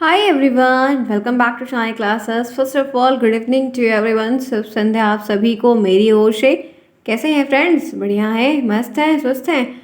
Hi everyone, welcome back to Shine Classes. First of all, good evening to everyone. शुभ संध्या आप सभी को मेरी ओर से। कैसे हैं फ्रेंड्स? बढ़िया है, मस्त हैं, स्वस्थ हैं।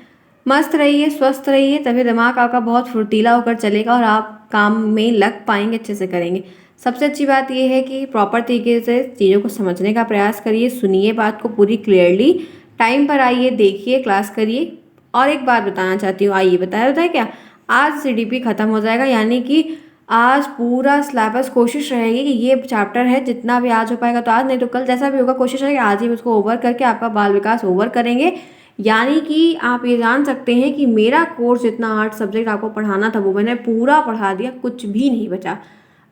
मस्त रहिए, स्वस्थ रहिए, तभी दिमाग आपका बहुत फुर्तीला होकर चलेगा और आप काम में लग पाएंगे, अच्छे से करेंगे। सबसे अच्छी बात यह है कि प्रॉपर तरीके से चीज़ों को समझने का प्रयास करिए, सुनिए बात को पूरी क्लियरली, टाइम पर आइए, देखिए, क्लास करिए। और एक बात बताना चाहती हूँ, आइए बताया क्या, आज सीडीपी खत्म हो जाएगा, यानी कि आज पूरा सिलेबस कोशिश रहेगी कि ये चैप्टर है जितना भी आज हो पाएगा तो आज, नहीं तो कल, जैसा भी होगा कोशिश रहेगी आज ही उसको ओवर करके आपका बाल विकास ओवर करेंगे। यानी कि आप ये जान सकते हैं कि मेरा कोर्स जितना 8 सब्जेक्ट आपको पढ़ाना था वो मैंने पूरा पढ़ा दिया, कुछ भी नहीं बचा।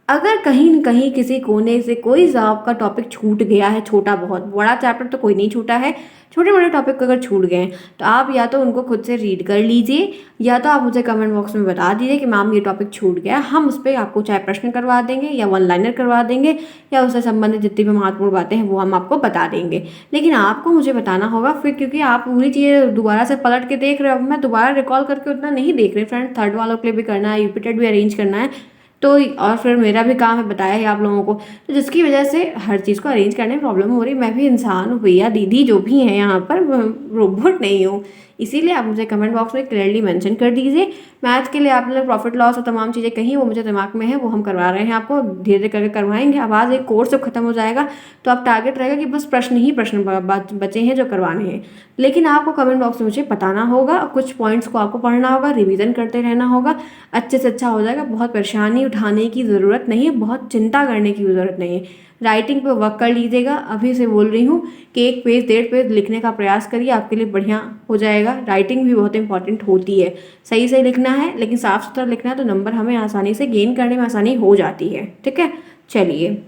अगर कहीं न कहीं किसी कोने से कोई जॉब का टॉपिक छूट गया है, छोटा बहुत, बड़ा चैप्टर तो कोई नहीं छूटा है, छोटे बड़े टॉपिक अगर छूट गए हैं तो आप या तो उनको खुद से रीड कर लीजिए, या तो आप मुझे कमेंट बॉक्स में बता दीजिए कि मैम ये टॉपिक छूट गया, हम उस पर आपको चाहे प्रश्न करवा देंगे या वन लाइनर करवा देंगे, या उससे संबंधित जितनी भी महत्वपूर्ण बातें हैं वो हम आपको बता देंगे। लेकिन आपको मुझे बताना होगा फिर, क्योंकि आप पूरी चीज़ें दोबारा से पलट के देख रहे हो। मैं दोबारा रिकॉल करके उतना नहीं देख रही फ्रेंड, थर्ड वालों के लिए भी करना है, यूपी टेट भी अरेंज करना है, तो और फिर मेरा भी काम है बताया ही आप लोगों को, तो जिसकी वजह से हर चीज़ को अरेंज करने में प्रॉब्लम हो रही। मैं भी इंसान हूँ भैया, दीदी जो भी हैं यहाँ पर, रोबोट नहीं हूँ। इसीलिए आप मुझे कमेंट बॉक्स में क्लियरली मेंशन कर दीजिए। मैथ के लिए आपने प्रॉफिट लॉस और तमाम चीज़ें कही, वो मुझे दिमाग में है, वो हम करवा रहे हैं, आपको धीरे धीरे करके करवाएंगे। अब आज एक कोर्स जब खत्म हो जाएगा तो आप टारगेट रहेगा कि बस प्रश्न ही प्रश्न बचे हैं जो करवाने हैं। लेकिन आपको कमेंट बॉक्स में मुझे बताना होगा, कुछ पॉइंट्स को आपको पढ़ना होगा, रिवीजन करते रहना होगा, अच्छे से अच्छा हो जाएगा। बहुत परेशानी उठाने की ज़रूरत नहीं है, बहुत चिंता करने की ज़रूरत नहीं है। राइटिंग पे वर्क कर लीजिएगा, अभी से बोल रही हूँ कि 1 पेज 1.5 पेज लिखने का प्रयास करिए, आपके लिए बढ़िया हो जाएगा। राइटिंग भी बहुत इंपॉर्टेंट होती है, सही से लिखना है लेकिन साफ सुथरा लिखना है, तो नंबर हमें आसानी से गेन करने में आसानी हो जाती है। ठीक है, चलिए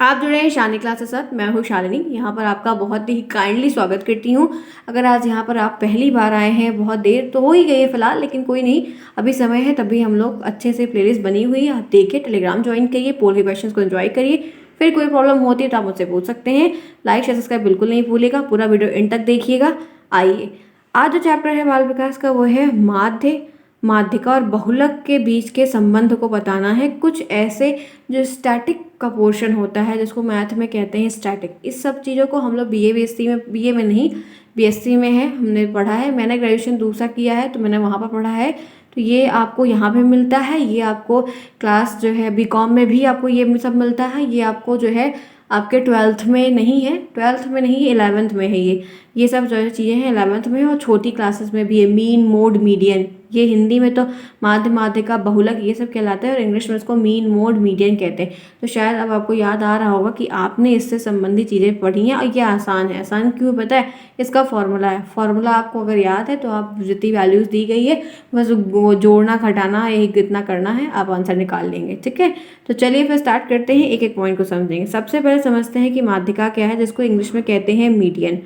आप जुड़े हैं शानी क्लास के साथ। मैं हूँ शालिनी, यहाँ पर आपका बहुत ही काइंडली स्वागत करती हूँ। अगर आज यहाँ पर आप पहली बार आए हैं, बहुत देर तो हो ही गई है फिलहाल, लेकिन कोई नहीं, अभी समय है, तभी हम लोग अच्छे से प्लेलिस्ट बनी हुई है, आप देखिए, टेलीग्राम ज्वाइन करिए, पोल के क्वेश्चंस को एंजॉय करिए। फिर कोई प्रॉब्लम होती है तो आप मुझसे पूछ सकते हैं। लाइक शेयर सब्सक्राइब बिल्कुल नहीं भूलिएगा, पूरा वीडियो एंड तक देखिएगा। आइए, आज जो चैप्टर है बाल विकास का वो है माध्य, माध्यिका और बहुलक के बीच के संबंध को बताना है। कुछ ऐसे जो स्टैटिक का पोर्शन होता है जिसको मैथ में कहते हैं स्टैटिक, इस सब चीज़ों को हम लोग बीए बीएससी में, बीए में नहीं बीएससी में है, हमने पढ़ा है। मैंने ग्रेजुएशन दूसरा किया है तो मैंने वहाँ पर पढ़ा है, तो ये आपको यहाँ पे मिलता है। ये आपको क्लास जो है बीकॉम में भी आपको ये सब मिलता है। ये आपको जो है आपके 12th में नहीं है, 12th में नहीं, 11th में है। ये सब जो है चीज़ें हैं 11th में, और छोटी क्लासेस में भी है। मीन, मोड, मीडियन, ये हिंदी में तो माध्य, माध्यिका, बहुलक ये सब कहलाते हैं, और इंग्लिश में इसको मीन, मोड, मीडियन कहते हैं। तो शायद अब आपको याद आ रहा होगा कि आपने इससे संबंधित चीज़ें पढ़ी हैं, और ये आसान है। आसान क्यों पता है? इसका फॉर्मूला है। फॉर्मूला आपको अगर याद है तो आप जितनी वैल्यूज़ दी गई है बस वो जोड़ना घटाना एक इतना करना है, आप आंसर निकाल लेंगे। ठीक है, तो चलिए फिर स्टार्ट करते हैं, एक एक पॉइंट को समझेंगे। सबसे पहले समझते हैं कि माध्यिका क्या है, जिसको इंग्लिश में कहते हैं मीडियन।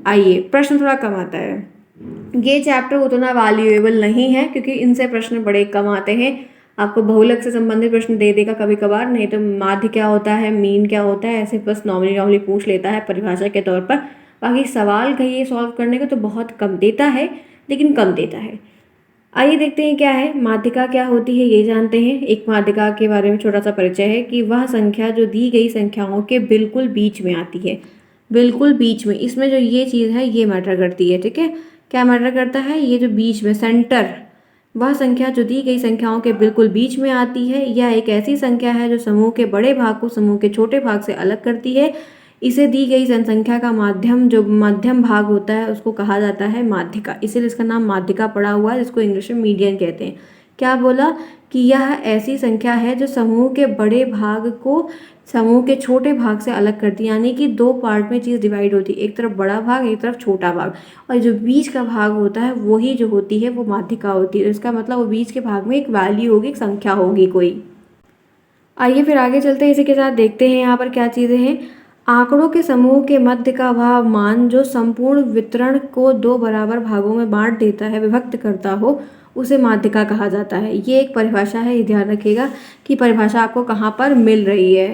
आइए, प्रश्न थोड़ा कम आता है, ये चैप्टर उतना वैल्यूएबल नहीं है क्योंकि इनसे प्रश्न बड़े कम आते हैं। आपको बहुलक से संबंधित प्रश्न दे देगा कभी कभार, नहीं तो माध्य क्या होता है, मीन क्या होता है, ऐसे बस नॉर्मली पूछ लेता है परिभाषा के तौर पर। बाकी सवाल कहिए सॉल्व करने को तो बहुत कम देता है, लेकिन कम देता है। आइए देखते हैं क्या है माध्यिका, क्या होती है ये जानते हैं। एक माध्यिका के बारे में छोटा सा परिचय है कि वह संख्या जो दी गई संख्याओं के बिल्कुल बीच में आती है। बिल्कुल बीच में, इसमें जो ये चीज़ है ये मैटर करती है। ठीक है, क्या मैटर करता है? ये जो बीच में सेंटर, वह संख्या जो दी गई संख्याओं के बिल्कुल बीच में आती है, यह एक ऐसी संख्या है जो समूह के बड़े भाग को समूह के छोटे भाग से अलग करती है। इसे दी गई जनसंख्या का माध्यम, जो मध्यम भाग होता है, उसको कहा जाता है माध्यिका, इसीलिए इसका नाम माध्यिका पड़ा हुआ है, जिसको इंग्लिश में मीडियन कहते हैं। क्या बोला? कि यह ऐसी संख्या है जो समूह के बड़े भाग को समूह के छोटे भाग से अलग करती है, यानी कि 2 पार्ट में चीज़ डिवाइड होती है, एक तरफ बड़ा भाग, एक तरफ छोटा भाग, और जो बीच का भाग होता है वही जो होती है वो माध्यिका होती है। इसका मतलब वो बीच के भाग में एक वैल्यू होगी, एक संख्या होगी कोई। आइए फिर आगे चलते हैं, इसी के साथ देखते हैं यहाँ पर क्या चीज़ें हैं। आंकड़ों के समूह के मध्य का वह मान जो संपूर्ण वितरण को 2 बराबर भागों में बांट देता है, विभक्त करता हो, उसे माध्यिका कहा जाता है। ये एक परिभाषा है, ये ध्यान रखिएगा कि परिभाषा आपको कहाँ पर मिल रही है।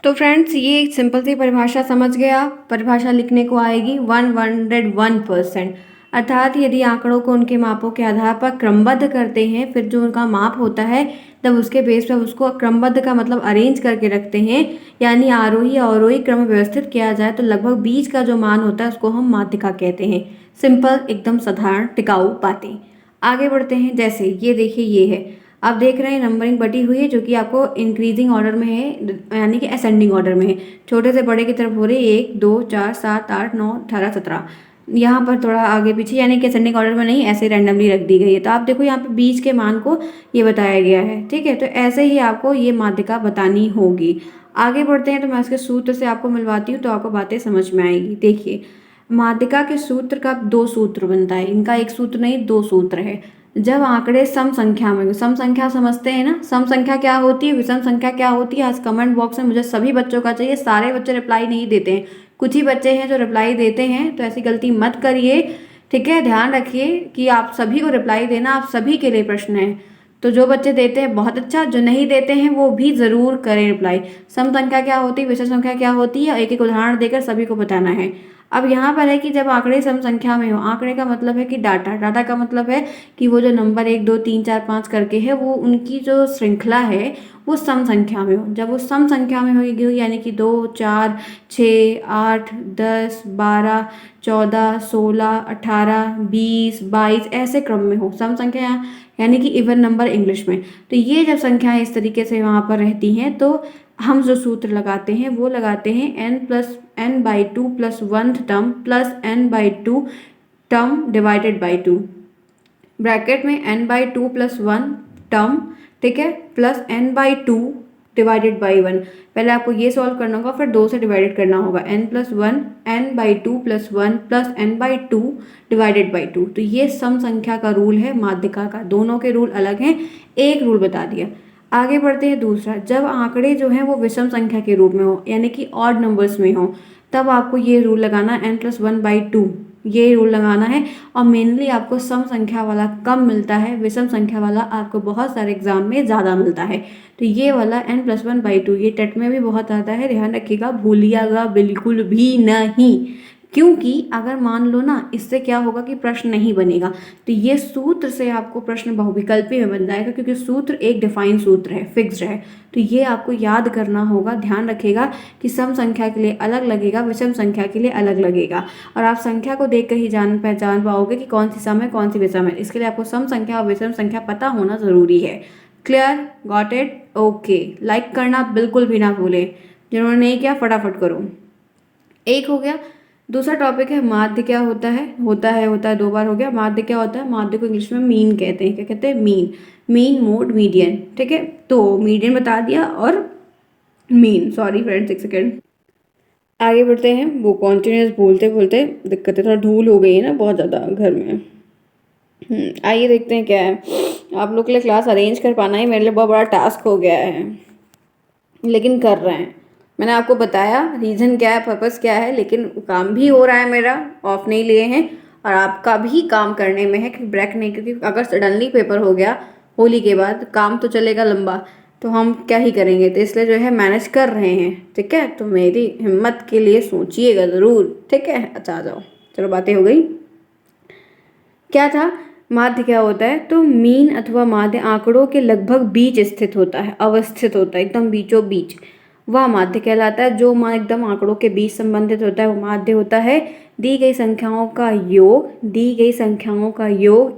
तो फ्रेंड्स, ये एक सिंपल सी परिभाषा समझ गए आप। परिभाषा लिखने को आएगी 101%। अर्थात यदि आंकड़ों को उनके मापों के आधार पर क्रमबद्ध करते हैं, फिर जो उनका माप होता है तब उसके बेस पर उसको क्रमबद्ध का मतलब अरेंज करके रखते हैं, यानी आरोही अवरोही क्रम व्यवस्थित किया जाए, तो लगभग बीच का जो मान होता है उसको हम माध्यिका कहते हैं। सिंपल, एकदम साधारण टिकाऊ बातें। आगे बढ़ते हैं। जैसे ये देखिए, ये है, आप देख रहे हैं नंबरिंग बटी हुई है जो कि आपको इंक्रीजिंग ऑर्डर में है, यानी कि असेंडिंग ऑर्डर में है, छोटे से बड़े की तरफ हो रही है, 1 2 4 7 8 9 18 17। यहाँ पर थोड़ा आगे पीछे, यानी कि असेंडिंग ऑर्डर में नहीं, ऐसे रैंडमली रख दी गई है। तो आप देखो यहाँ पे बीच के मान को ये बताया गया है, ठीक है। तो ऐसे ही आपको ये माध्यिका बतानी होगी। आगे बढ़ते हैं, तो मैं इसके सूत्र से आपको मिलवाती हूँ तो आपको बातें समझ में आएगी। देखिए, माध्यिका के सूत्र का 2 सूत्र बनता है, इनका एक सूत्र नहीं 2 सूत्र है। जब आंकड़े सम संख्या में, सम संख्या समझते हैं ना, सम संख्या क्या होती है, विषम संख्या क्या होती है, आज कमेंट बॉक्स में मुझे सभी बच्चों का चाहिए। सारे बच्चे रिप्लाई नहीं देते हैं, कुछ ही बच्चे हैं जो रिप्लाई देते हैं, तो ऐसी गलती मत करिए, ठीक है। ध्यान रखिए कि आप सभी को रिप्लाई देना, आप सभी के लिए प्रश्न है। तो जो बच्चे देते हैं बहुत अच्छा, जो नहीं देते हैं वो भी ज़रूर करें रिप्लाई। सम संख्या क्या होती है, विषम संख्या क्या होती है, एक एक उदाहरण देकर सभी को बताना है। अब यहाँ पर है कि जब आंकड़े सम संख्या में हो, आंकड़े का मतलब है कि डाटा, डाटा का मतलब है कि वो जो नंबर 1 2 3 4 5 करके है, वो उनकी जो श्रृंखला है वो सम संख्या में हो। जब वो सम संख्या में होगी, यानी कि 2 4 6 8 10 12 14 16 18 20 22 ऐसे क्रम में हो, सम संख्या यानी कि इवन नंबर इंग्लिश में। तो ये जब संख्याएं इस तरीके से वहाँ पर रहती हैं, तो हम जो सूत्र लगाते हैं वो लगाते हैं n/2 plus 1th term plus n/2 term divided by 2, bracket में n/2 प्लस 1 टर्म, ठीक है, प्लस n/2 डिवाइडेड बाई 1। पहले आपको ये सॉल्व करना होगा, फिर 2 से डिवाइडेड करना होगा, n+1 n/2 plus 1 plus n/2 divided by 2। तो ये सम संख्या का रूल है माध्यिका का, दोनों के रूल अलग हैं, एक रूल बता दिया। आगे बढ़ते हैं दूसरा, जब आंकड़े जो हैं वो विषम संख्या के रूप में हो, यानी कि ऑड नंबर्स में हो, तब आपको ये रूल लगाना n+1/2, ये रूल लगाना है। और मेनली आपको सम संख्या वाला कम मिलता है, विषम संख्या वाला आपको बहुत सारे एग्जाम में ज़्यादा मिलता है। तो ये वाला n+1/2 ये टेट में भी बहुत आता है, ध्यान रखिएगा, भूलिएगा बिल्कुल भी नहीं। क्योंकि अगर मान लो ना, इससे क्या होगा कि प्रश्न नहीं बनेगा, तो ये सूत्र से आपको प्रश्न बहुविकल्पी में बन जाएगा, क्योंकि सूत्र एक डिफाइंड सूत्र है, फिक्स्ड है। तो ये आपको याद करना होगा, ध्यान रखिएगा कि सम संख्या के लिए अलग लगेगा, विषम संख्या के लिए अलग लगेगा। और आप संख्या को देख कर ही पहचान पाओगे कि कौन सी सम है कौन सी विषम है। इसके लिए आपको सम संख्या और विषम संख्या पता होना ज़रूरी है। Clear, got it, okay. Like करना बिल्कुल भी ना भूलें, जिन्होंने नहीं किया फटाफट करो। एक हो गया। दूसरा टॉपिक है माध्य क्या होता है, होता है 2 बार हो गया। माध्य क्या होता है, माध्य को इंग्लिश में मीन कहते हैं। क्या कहते हैं, मीन मोड मीडियन, ठीक है। तो मीडियन बता दिया और मीन, सॉरी फ्रेंड्स, 1 सेकेंड। आगे बढ़ते हैं। वो कॉन्टिन्यूस बोलते बोलते दिक्कत है, थोड़ा धूल हो गई है ना बहुत ज़्यादा घर में। आइए देखते हैं क्या है। आप लोग के लिए क्लास अरेंज कर पाना ही मेरे लिए बहुत बड़ा टास्क हो गया है, लेकिन कर रहे हैं। मैंने आपको बताया रीज़न क्या है, पर्पस क्या है, लेकिन काम भी हो रहा है, मेरा ऑफ नहीं लिए हैं। और आपका भी काम करने में है कि ब्रेक नहीं, क्योंकि अगर सडनली पेपर हो गया होली के बाद, काम तो चलेगा लंबा, तो हम क्या ही करेंगे। तो इसलिए जो है मैनेज कर रहे हैं, ठीक है। तो मेरी हिम्मत के लिए सोचिएगा ज़रूर, ठीक है। अच्छा, आ जाओ, चलो बातें हो गई। क्या था, माध्य क्या होता है, तो मीन अथवा माध्य आंकड़ों के लगभग बीच स्थित होता है, अवस्थित होता है, एकदम बीचों बीच, वह माध्य कहलाता है। जो मान एकदम आंकड़ों के बीच संबंधित होता है वो माध्य होता है। दी गई संख्याओं का योग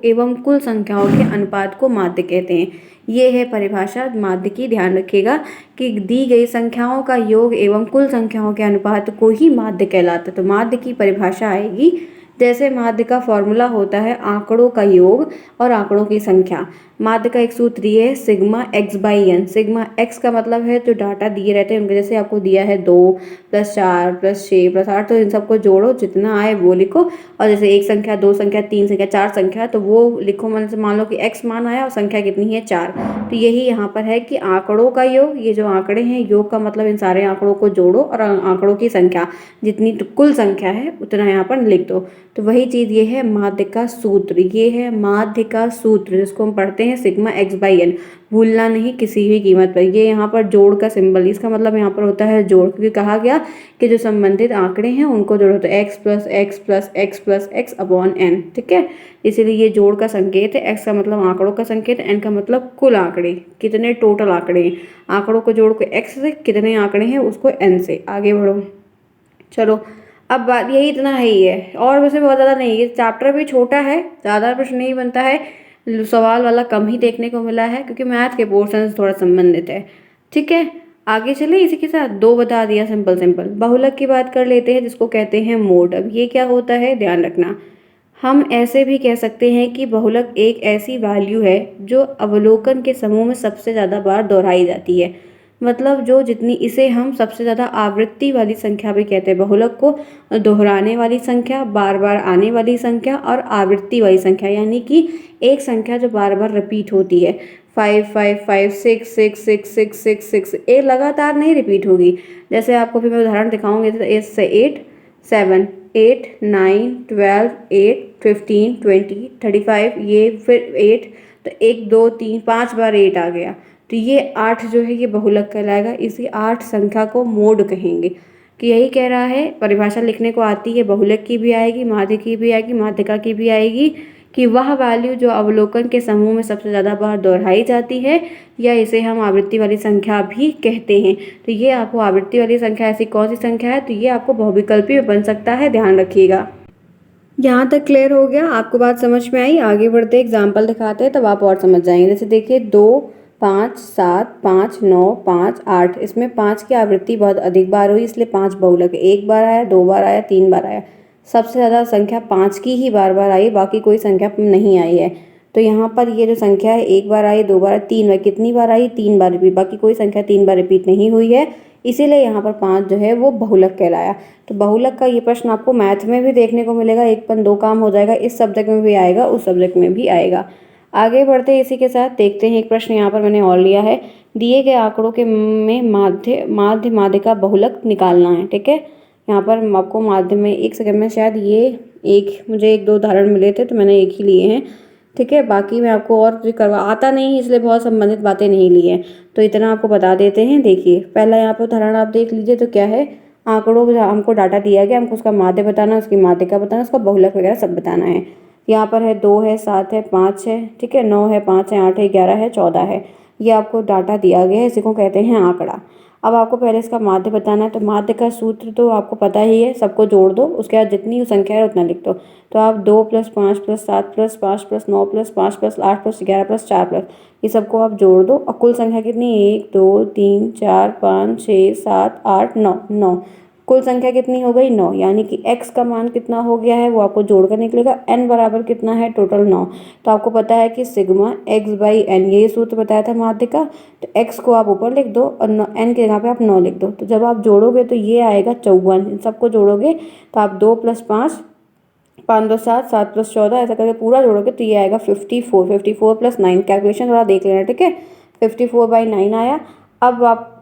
एवं कुल संख्याओं के अनुपात को माध्य कहते हैं। ये है परिभाषा माध्य की, ध्यान रखिएगा कि दी गई संख्याओं का योग एवं कुल संख्याओं के अनुपात को ही माध्य कहलाता है। तो माध्य की परिभाषा आएगी, जैसे माध्य का फॉर्मूला होता है आंकड़ों का योग और आंकड़ों की संख्या। माध्य का एक सूत्र ये है सिग्मा x/n। सिग्मा x का मतलब है जो डाटा दिए रहते हैं उनके, जैसे आपको दिया है 2 + 4 + 6 + 8, तो इन सबको जोड़ो, जितना आए वो लिखो। और जैसे 1 संख्या 2 संख्या 3 संख्या 4 संख्या, तो वो लिखो। मान लो कि x मान आया और संख्या कितनी है 4। तो यही यहाँ पर है कि आंकड़ों का योग, ये जो आंकड़े हैं, योग का मतलब इन सारे आंकड़ों को जोड़ो और आंकड़ों की संख्या जितनी कुल संख्या है उतना यहाँ पर लिख दो। तो वही चीज़ ये है माध्य का सूत्र, ये है माध्य का सूत्र जिसको हम पढ़ते हैं सिग्मा एक्स बाई एन, भूलना नहीं किसी भी कीमत पर। ये यहाँ पर जोड़ का सिंबल, इसका मतलब यहाँ पर होता है जोड़, क्योंकि कहा गया कि जो संबंधित आंकड़े हैं उनको जोड़ो तो X plus X plus X plus X upon N, ठीक है। इसीलिए ये जोड़ का संकेत है, एक्स का मतलब आंकड़ों का संकेत, एन का मतलब कुल आंकड़े, कितने टोटल आंकड़े हैं। आंकड़ों को जोड़ के एक्स से, कितने आंकड़े हैं उसको एन से। आगे बढ़ो, चलो अब बात यही इतना ही है, और वैसे बहुत ज़्यादा नहीं है। चैप्टर भी छोटा है, ज़्यादा प्रश्न नहीं बनता है, सवाल वाला कम ही देखने को मिला है क्योंकि मैथ के पोर्शन से थोड़ा संबंधित है, ठीक है। आगे चले, इसी के साथ दो बता दिया सिंपल सिंपल। बहुलक की बात कर लेते हैं जिसको कहते हैं मोड। अब ये क्या होता है ध्यान रखना, हम ऐसे भी कह सकते हैं कि बहुलक एक ऐसी वैल्यू है जो अवलोकन के समूह में सबसे ज़्यादा बार दोहराई जाती है। मतलब जो जितनी, इसे हम सबसे ज़्यादा आवृत्ति वाली संख्या भी कहते हैं। बहुलक को दोहराने वाली संख्या, बार बार आने वाली संख्या और आवृत्ति वाली संख्या, यानी कि एक संख्या जो बार बार रिपीट होती है। 5 5 5 6 6 6 6 6 6 ये लगातार नहीं रिपीट होगी। जैसे आपको फिर मैं उदाहरण दिखाऊंगी, तो 8 से 8 7 8 9 12 8 15 20 35, ये फिर 8, तो 1 2 3 5 बार 8 आ गया, तो ये 8 जो है ये बहुलक कहलाएगा। इसी 8 संख्या को मोड कहेंगे। कि यही कह रहा है, परिभाषा लिखने को आती है, बहुलक की भी आएगी, माध्य की भी आएगी, माध्यिका की भी आएगी, कि वह वैल्यू जो अवलोकन के समूह में सबसे ज़्यादा बार दोहराई जाती है, या इसे हम आवृत्ति वाली संख्या भी कहते हैं। तो ये आपको आवृत्ति वाली संख्या ऐसी कौन सी संख्या है, तो ये आपको बहुविकल्पी में बन सकता है, ध्यान रखिएगा। यहाँ तक क्लियर हो गया, आपको बात समझ में आई। आगे बढ़ते एग्जाम्पल दिखाते हैं तब आप और समझ जाएंगे। जैसे देखिए 2 5 7 5 9 5 8, इसमें 5 की आवृत्ति बहुत अधिक बार हुई, इसलिए 5 बहुलक है। 1 बार आया, 2 बार आया, 3 बार आया, सबसे ज़्यादा संख्या 5 की ही बार बार आई, बाकी कोई संख्या नहीं आई है। तो यहाँ पर ये जो संख्या है 1 बार आई, 2 बार, 3 बार, कितनी बार आई, 3 बार रिपीट, बाकी कोई संख्या 3 बार रिपीट नहीं हुई है, इसीलिए यहाँ पर 5 जो है वो बहुलक कहलाया। तो बहुलक का ये प्रश्न आपको मैथ में भी देखने को मिलेगा, एक पन दो काम हो जाएगा, इस सब्जेक्ट में भी आएगा, उस सब्जेक्ट में भी आएगा। आगे बढ़ते हैं, इसी के साथ देखते हैं एक प्रश्न यहाँ पर मैंने और लिया है। दिए गए आंकड़ों के में माध्यिका बहुलक निकालना है, ठीक है। यहाँ पर आपको माध्य में, एक सेकंड में, शायद ये मुझे एक दो उदाहरण मिले थे तो मैंने एक ही लिए हैं, ठीक है। बाकी मैं आपको और भी करवा आता नहीं, इसलिए बहुत संबंधित बातें नहीं ली हैं, तो इतना आपको बता देते हैं। देखिए पहला यहाँ पर उदाहरण आप देख लीजिए, तो क्या है, आंकड़ों में हमको डाटा दिया गया, हमको उसका माध्य बताना, उसकी माध्यिका बताना, उसका बहुलक वगैरह सब बताना है। यहाँ पर है 2 है, 7 है, 5 है, ठीक है, 9 है, 5 है, 8 है, 11 है, 14 है, ये आपको डाटा दिया गया है, इसी को कहते हैं आंकड़ा। अब आपको पहले इसका माध्य बताना है, तो माध्य का सूत्र तो आपको पता ही है, सबको जोड़ दो, उसके बाद जितनी संख्या है उतना लिख दो। तो आप 2 + 5 + 7 + 5 + 9 + 5 + 8 + 11 + 4 ये सबको आप जोड़ दो, और कुल संख्या कितनी है, 1 2 3 4 5 6 7 8 9 9, कुल संख्या कितनी हो गई, 9, यानी कि x का मान कितना हो गया है वो आपको जोड़कर निकलेगा। n बराबर कितना है, टोटल 9। तो आपको पता है कि सिग्मा x बाई एन, यही सूत्र बताया था माध्य का। तो x को आप ऊपर लिख दो और n के जगह पे आप 9 लिख दो। तो जब आप जोड़ोगे तो ये आएगा 54, इन सबको जोड़ोगे तो आप 2 + 5 5 2 7 7 + 14, ऐसा करके पूरा जोड़ोगे तो ये आएगा 54। 54 + 9, कैलकुलेशन थोड़ा देख लेना, ठीक है। 54/9 आया।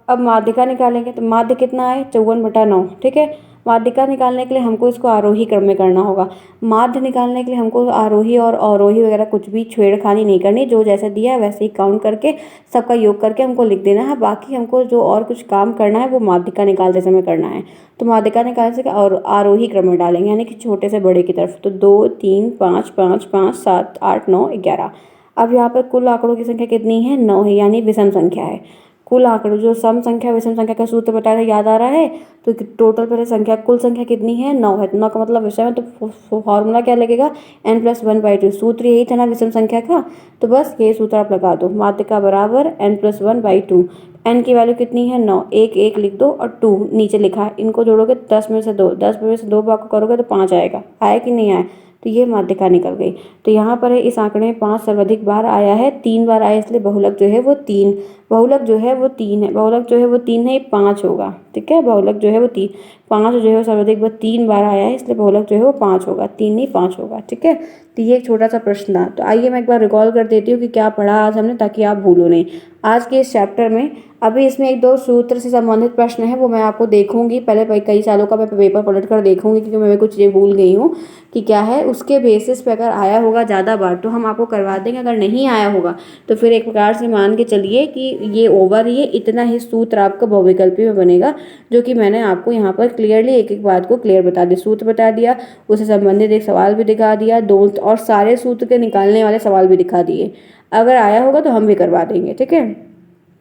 अब माध्यिका निकालेंगे, तो माध्य कितना है, 54/9, ठीक है। माध्यिका निकालने के लिए हमको इसको आरोही क्रम में करना होगा। माध्य निकालने के लिए हमको आरोही और अवरोही वगैरह कुछ भी छेड़खानी नहीं करनी, जो जैसे दिया है वैसे ही काउंट करके सबका योग करके हमको लिख देना है। बाकी हमको जो और कुछ काम करना है वो माध्यिका निकालते समय करना है। तो माध्यिका निकालने से और आरोही क्रम में डालेंगे, यानी कि छोटे से बड़े की तरफ। तो 2 3 5 5 5 7 8 9 11। अब यहाँ पर कुल आंकड़ों की संख्या कितनी है, 9 है, यानी विषम संख्या है। कुल आंकड़ों, जो सम संख्या विषम संख्या का सूत्र बताया था, याद आ रहा है। तो टोटल पहले संख्या, कुल संख्या कितनी है, 9 है, तो 9 का मतलब विषम है, तो फॉर्मूला क्या लगेगा, n+1/2। सूत्र यही था ना विषम संख्या का, तो बस ये सूत्र आप लगा दो, माध्यिका बराबर n+1/2। n की वैल्यू कितनी है, 9, 1 1 लिख दो और 2 नीचे लिखा है, इनको जोड़ोगे 10 में से 2, 10 में से 2 भाग करोगे तो 5 आएगा, आया कि नहीं आया, तो ये माध्यिका निकल गई। तो यहाँ पर है, इस आंकड़े में 5 सर्वाधिक बार आया है, 3 बार आया, इसलिए बहुलक जो है वो 3 बहुलक जो है वो 3 है, बहुलक जो है वो 3 है, ये 5 होगा। ठीक है, बहुलक जो है वो 3, 5 जो है वो सर्वाधिक बार 3 बार आया है, इसलिए बहुलक जो है वो 5 होगा, 3 नहीं 5 होगा। ठीक है, तो ये एक छोटा सा प्रश्न था। तो आइए मैं एक बार रिकॉल कर देती हूँ कि क्या पढ़ा आज हमने, ताकि आप भूलो नहीं। आज के इस चैप्टर में अभी इसमें 1-2 सूत्र से संबंधित प्रश्न है, वो मैं आपको देखूंगी। पहले कई सालों का मैं पेपर पलट कर देखूंगी, क्योंकि मैं कुछ ये भूल गई हूँ कि क्या है। उसके बेसिस पे अगर आया होगा ज़्यादा बार तो हम आपको करवा देंगे, अगर नहीं आया होगा तो फिर एक प्रकार से मान के चलिए कि ये ओवर, ये इतना ही सूत्र आपका बहुविकल्पी में बनेगा, जो कि मैंने आपको यहाँ पर क्लियरली एक एक बात को क्लियर बता दी, सूत्र बता दिया, उससे संबंधित एक सवाल भी दिखा दिया, दो और सारे सूत्र के निकालने वाले सवाल भी दिखा दिए। अगर आया होगा तो हम भी करवा देंगे। ठीक है,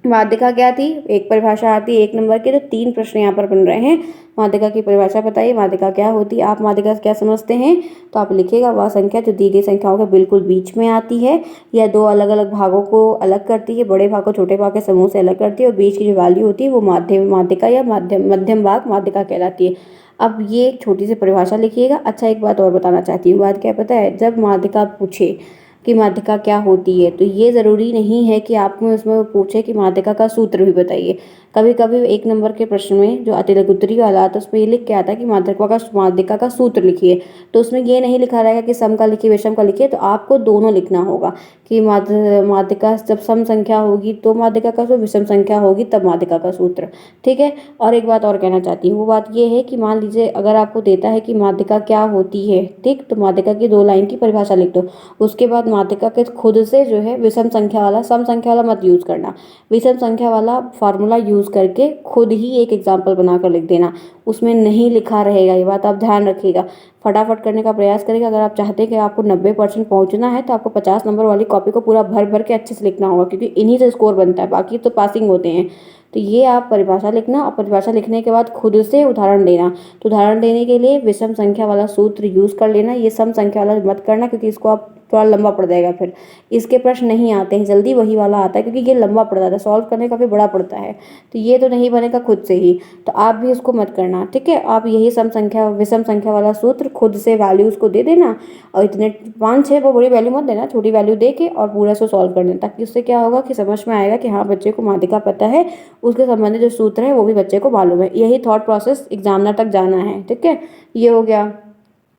माध्यिका क्या थी, एक परिभाषा आती है 1 नंबर की, तो 3 प्रश्न यहाँ पर बन रहे हैं। माध्यिका की परिभाषा बताइए, माध्यिका क्या होती है, आप माध्यिका से क्या समझते हैं। तो आप लिखिएगा, वह संख्या जो दी गई संख्याओं के बिल्कुल बीच में आती है, या 2 अलग अलग भागों को अलग करती है, बड़े भाग को छोटे भाग के समूह से अलग करती है, और बीच की जो वैल्यू होती है वो माध्यिका या मध्यम भाग माध्यिका कहलाती है। अब ये एक छोटी सी परिभाषा लिखिएगा। अच्छा, एक बात और बताना चाहती हूँ, बात क्या पता है, जब माध्यिका पूछे कि माध्यिका क्या होती है, तो ये ज़रूरी नहीं है कि आपने उसमें वो पूछे कि माध्यिका का सूत्र भी बताइए। कभी कभी 1 नंबर के प्रश्न में जो अति लघु उत्तरीय वाला आता है उसमें ये लिख के आता है कि माध्यिका का सूत्र लिखिए, तो उसमें ये नहीं लिखा रहेगा कि सम का लिखिए विषम का लिखिए, तो आपको दोनों लिखना होगा कि माध्यिका जब सम संख्या होगी तो माध्यिका का सूत्र, विषम संख्या होगी तब माध्यिका का सूत्र। ठीक है, और एक बात और कहना चाहती हूँ, वो बात ये है कि मान लीजिए अगर आपको देता है कि माध्यिका क्या होती है, ठीक, तो माध्यिका की 2 लाइन की परिभाषा लिख दो। उसके बाद माध्यिका के खुद से जो है विषम संख्या वाला, सम संख्या वाला मत यूज़ करना, विषम संख्या वाला फार्मूला यूज़ करके खुद ही एक एग्जाम्पल बनाकर लिख देना, उसमें नहीं लिखा रहेगा, ये बात आप ध्यान रखिएगा। फटाफट करने का प्रयास करेगा। अगर आप चाहते हैं कि आपको 90% पहुंचना है तो आपको 50 नंबर वाली कॉपी को पूरा भर भर के अच्छे से लिखना होगा, क्योंकि इन्हीं से स्कोर बनता है, बाकी तो पासिंग होते हैं। तो ये आप परिभाषा लिखना, और परिभाषा लिखने के बाद खुद से उदाहरण देना। तो उदाहरण देने के लिए विषम संख्या वाला सूत्र यूज़ कर लेना, ये सम संख्या वाला मत करना, क्योंकि इसको आप थोड़ा लंबा पड़ जाएगा, फिर इसके प्रश्न नहीं आते हैं जल्दी, वही वाला आता है, क्योंकि ये लंबा पड़ जाता है, सॉल्व करने का भी बड़ा पड़ता है, तो ये तो नहीं बनेगा खुद से ही, तो आप भी उसको मत करना। ठीक है, आप यही विषम संख्या वाला सूत्र खुद से वैल्यूज़ को दे देना, और इतने 5-6 वो बड़ी वैल्यू मत देना, छोटी वैल्यू दे के और पूरा इसको सॉल्व कर देना, ताकि उससे क्या होगा कि समझ में आएगा कि हाँ बच्चे को माध्यिका पता है, उसके संबंधित जो सूत्र है वो भी बच्चे को मालूम है। यही थॉट प्रोसेस एग्जामिनर तक जाना है। ठीक है, ये हो गया।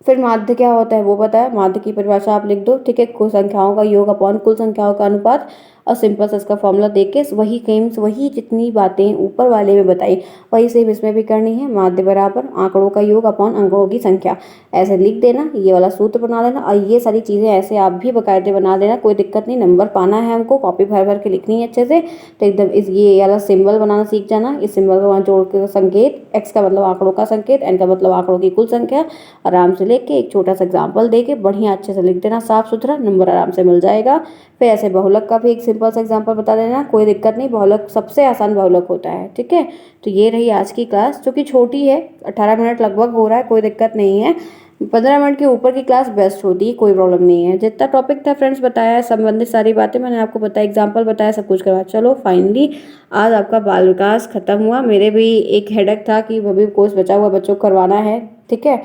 फिर माध्य क्या होता है वो पता है, माध्य की परिभाषा आप लिख दो। ठीक है, कुल संख्याओं का योग अपॉन कुल संख्याओं का अनुपात, और सिंपल सा इसका फॉर्मूला देख के वही जितनी बातें ऊपर वाले में बताई वही सेम इसमें भी करनी है। माध्य बराबर आंकड़ों का योग अपॉन अंकों की संख्या, ऐसे लिख देना, ये वाला सूत्र बना देना, और ये सारी चीज़ें ऐसे आप भी बाकायदे बना देना, कोई दिक्कत नहीं। नंबर पाना है हमको, कॉपी भर भर के लिखनी है अच्छे से, तो एकदम ये वाला सिंबल बनाना सीख जाना। इस सिंबल को वहाँ जोड़ के संकेत, एक्स का मतलब आंकड़ों का संकेत, एन का मतलब आंकड़ों की कुल संख्या, आराम से लेके एक छोटा सा एग्जाम्पल दे के बढ़िया अच्छे से लिख देना, साफ सुथरा, नंबर आराम से मिल जाएगा। फिर ऐसे बहुलक का भी एक सिंपल सा एग्जाम्पल बता देना, कोई दिक्कत नहीं, बहुलक सबसे आसान बहुलक होता है। ठीक है, तो ये रही आज की क्लास, जो कि छोटी है, 18 मिनट लगभग हो रहा है, कोई दिक्कत नहीं है। 15 मिनट के ऊपर की क्लास बेस्ट होती है, कोई प्रॉब्लम नहीं है। जितना टॉपिक था फ्रेंड्स बताया, संबंधित सारी बातें मैंने आपको बताया, एग्जाम्पल बताया, सब कुछ करवाया। चलो फाइनली आज आपका बाल विकास खत्म हुआ। मेरे भी एक हेडेक था कि अभी कोर्स बचा हुआ बच्चों को करवाना है। ठीक है,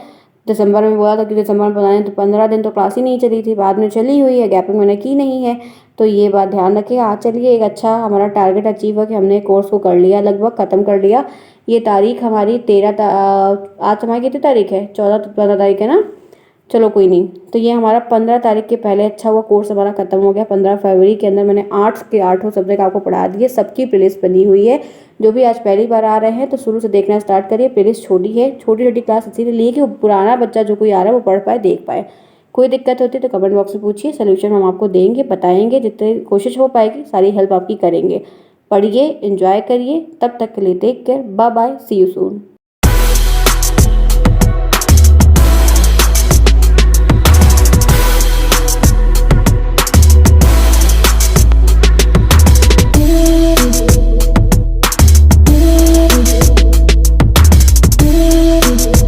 दिसंबर में बोला था कि दिसंबर में बताने, तो 15 दिन तो क्लास ही नहीं चली थी, बाद में चली हुई है, गैपिंग मैंने की नहीं है, तो ये बात ध्यान रखिए। आज चलिए एक अच्छा हमारा टारगेट अचीव हुआ कि हमने कोर्स को कर लिया, लगभग ख़त्म कर लिया। ये तारीख हमारी 13 आज हमारी कितनी तारीख है, 14-15 तारीख है ना, चलो कोई नहीं, तो ये हमारा 15 तारीख के पहले अच्छा हुआ कोर्स हमारा खत्म हो गया। 15 फरवरी के अंदर मैंने 8 के 8 सब्जेक्ट आपको पढ़ा दिए, सबकी प्लेलिस्ट बनी हुई है। जो भी आज पहली बार आ रहे हैं तो शुरू से देखना स्टार्ट करिए, प्लेलिस्ट छोटी है, छोटी छोटी क्लास इसीलिए लिए कि वो पुराना बच्चा जो कोई आ रहा है वो पढ़ पाए, देख पाए। कोई दिक्कत होती है तो कमेंट बॉक्स में पूछिए, सोल्यूशन हम आपको देंगे, बताएंगे, जितनी कोशिश हो पाएगी सारी हेल्प आपकी करेंगे। पढ़िए, एंजॉय करिए, तब तक के लिए take care, bye bye, see you soon.